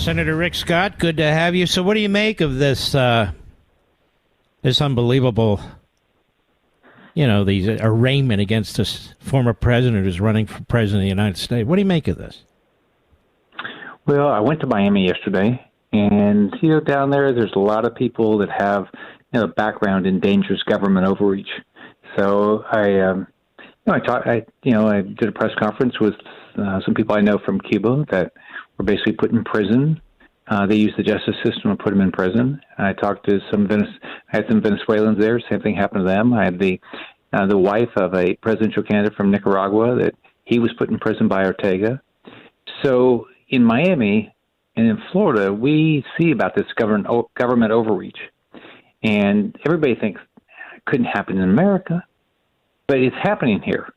Senator Rick Scott, good to have you. So what do you make of this this unbelievable, the arraignment against this former president who's running for president of the United States? What do you make of this? Well, I went to Miami yesterday, and, down there's a lot of people that have, background in dangerous government overreach. So I did a press conference with some people I know from Cuba that were basically put in prison. They used the justice system to put them in prison. I talked to I had some Venezuelans there. Same thing happened to them. I had the wife of a presidential candidate from Nicaragua that he was put in prison by Ortega. So in Miami and in Florida, we see about this government overreach, and everybody thinks it couldn't happen in America, but it's happening here.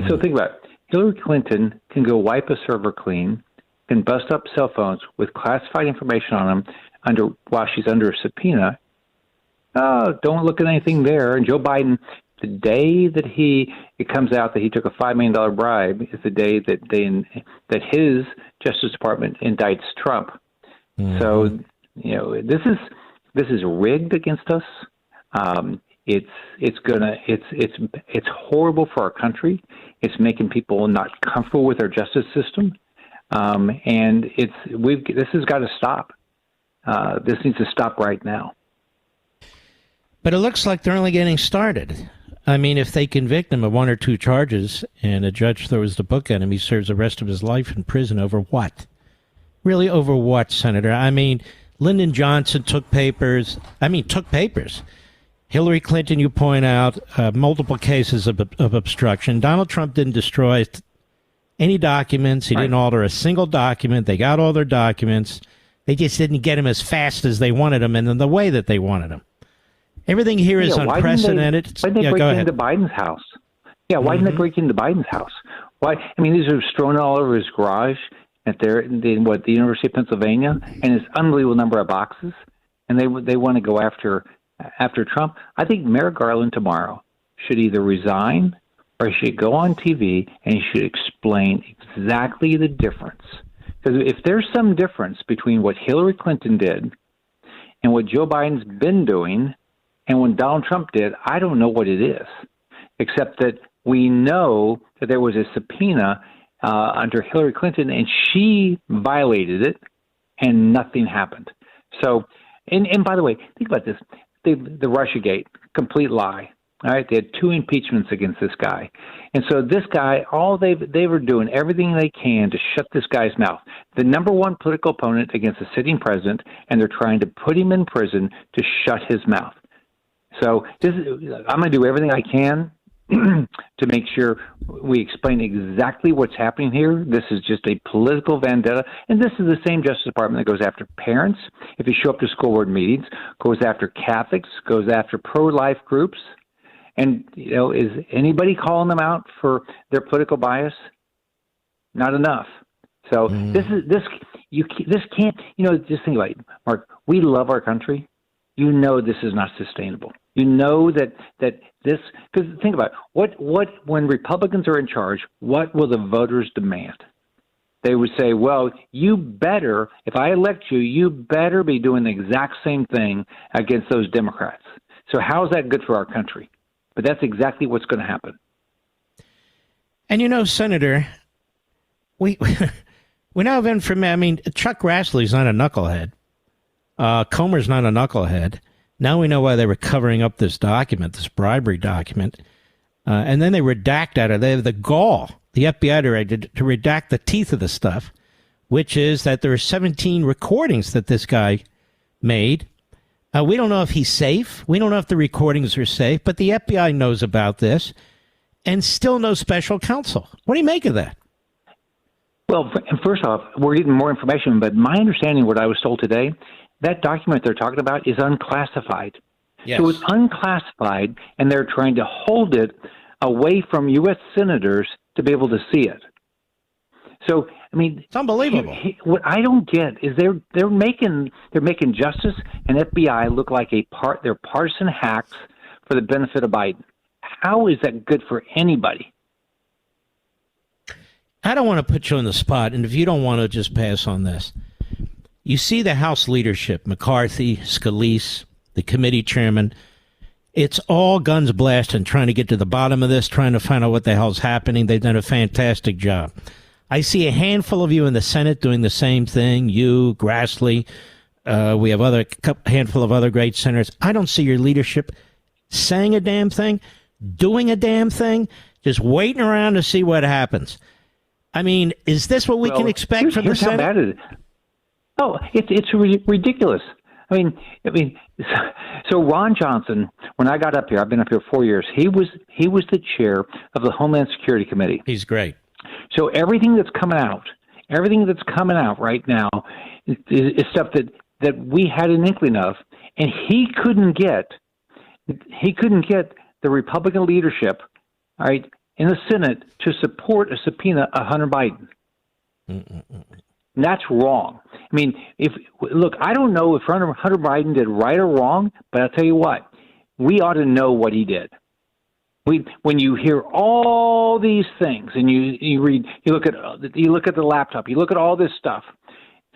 So think about it. Hillary Clinton can go wipe a server clean, can bust up cell phones with classified information on them while she's under a subpoena. Oh, don't look at anything there. And Joe Biden, the day that it comes out that he took a $5 million bribe is the day that his Justice Department indicts Trump. Mm-hmm. So, this is rigged against us. It's horrible for our country. It's making people not comfortable with our justice system. And this has got to stop. This needs to stop right now. But it looks like they're only getting started. I mean, if they convict him of one or two charges and a judge throws the book at him, he serves the rest of his life in prison over what? Really, over what, Senator? I mean, Lyndon Johnson took papers. Hillary Clinton, you point out, multiple cases of obstruction. Donald Trump didn't destroy any documents. He didn't alter a single document. They got all their documents. They just didn't get him as fast as they wanted him and in the way that they wanted him. Everything here is unprecedented. Why didn't they break into Biden's house? Yeah, why didn't they break into Biden's house? Why? I mean, these are strewn all over his garage at the University of Pennsylvania, and it's an unbelievable number of boxes. And they want to go after Trump. I think Merrick Garland tomorrow should either resign or he should go on TV and he should explain exactly the difference. Because if there's some difference between what Hillary Clinton did and what Joe Biden's been doing and what Donald Trump did, I don't know what it is, except that we know that there was a subpoena under Hillary Clinton and she violated it and nothing happened. So, and by the way, think about this. The Russiagate, complete lie. All right, they had 2 impeachments against this guy, and so this guy, they were doing everything they can to shut this guy's mouth. The number one political opponent against the sitting president, and they're trying to put him in prison to shut his mouth. So I'm going to do everything I can to make sure we explain exactly what's happening here. This is just a political vendetta, and this is the same Justice Department that goes after parents if you show up to school board meetings, goes after Catholics, goes after pro-life groups. And, is anybody calling them out for their political bias? Not enough. So this can't, just think about it, Mark, we love our country. This is not sustainable. That this, because think about it, what when Republicans are in charge, what will the voters demand? They would say, well, you better, if I elect you, you better be doing the exact same thing against those Democrats. So how is that good for our country? But that's exactly what's going to happen. And Senator, we now have information. I mean, Chuck Grassley's not a knucklehead. Comer's not a knucklehead. Now we know why they were covering up this document, this bribery document. And then they redact out of it. They have the gall, the FBI to redact the teeth of the stuff, which is that there are 17 recordings that this guy made. We don't know if he's safe. We don't know if the recordings are safe, but the FBI knows about this and still no special counsel. What do you make of that? Well, first off, we're getting more information, but my understanding, what I was told today, that document they're talking about is unclassified. Yes. So it's unclassified, and they're trying to hold it away from U.S. senators to be able to see it. So, I mean, it's unbelievable. What I don't get is they're making justice and FBI look like they're partisan hacks for the benefit of Biden. How is that good for anybody? I don't want to put you on the spot, and if you don't want to, just pass on this. You see the House leadership, McCarthy, Scalise, the committee chairman. It's all guns blasting, trying to get to the bottom of this, trying to find out what the hell's happening. They've done a fantastic job. I see a handful of you in the Senate doing the same thing. You, Grassley, we have a handful of other great senators. I don't see your leadership saying a damn thing, doing a damn thing, just waiting around to see what happens. I mean, is this what we can expect from the Senate? How bad it is. Oh, it's ridiculous. I mean, so Ron Johnson, when I got up here, I've been up here 4 years. He was the chair of the Homeland Security Committee. He's great. So everything that's coming out right now is stuff that we had an inkling of, and he couldn't get the Republican leadership, all right, in the Senate to support a subpoena of Hunter Biden. And that's wrong. I mean, I don't know if Hunter Biden did right or wrong, but I'll tell you what, we ought to know what he did. When you hear all these things and you read, you look at the laptop, you look at all this stuff,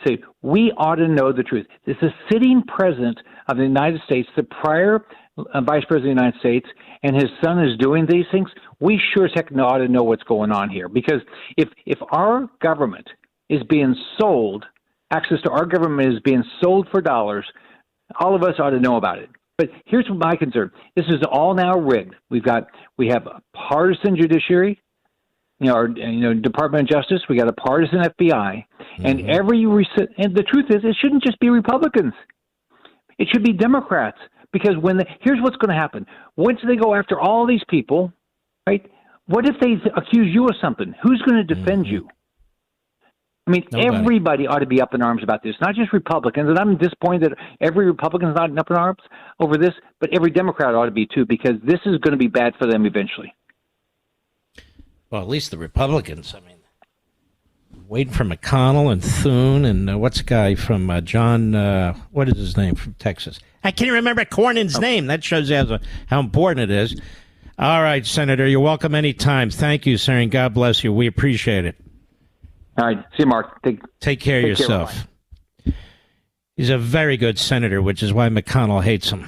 say we ought to know the truth. This is sitting president of the United States, the prior vice president of the United States, and his son is doing these things. We sure as heck ought to know what's going on here, because if our government is being sold, access to our government is being sold for dollars, all of us ought to know about it. But here's my concern. This is all now rigged. We have a partisan judiciary, our Department of Justice. We got a partisan FBI, and and the truth is, it shouldn't just be Republicans. It should be Democrats, because here's what's going to happen. Once they go after all these people, right? What if they accuse you of something? Who's going to defend you? I mean, everybody ought to be up in arms about this, not just Republicans. And I'm disappointed that every Republican is not up in arms over this, but every Democrat ought to be too, because this is going to be bad for them eventually. Well, at least the Republicans. I mean, waiting for McConnell and Thune and what's the guy from John, what is his name, from Texas? I can't remember Cornyn's name. That shows you how important it is. All right, Senator, you're welcome anytime. Thank you, sir, and God bless you. We appreciate it. All right. See you, Mark. Take care of yourself. He's a very good senator, which is why McConnell hates him.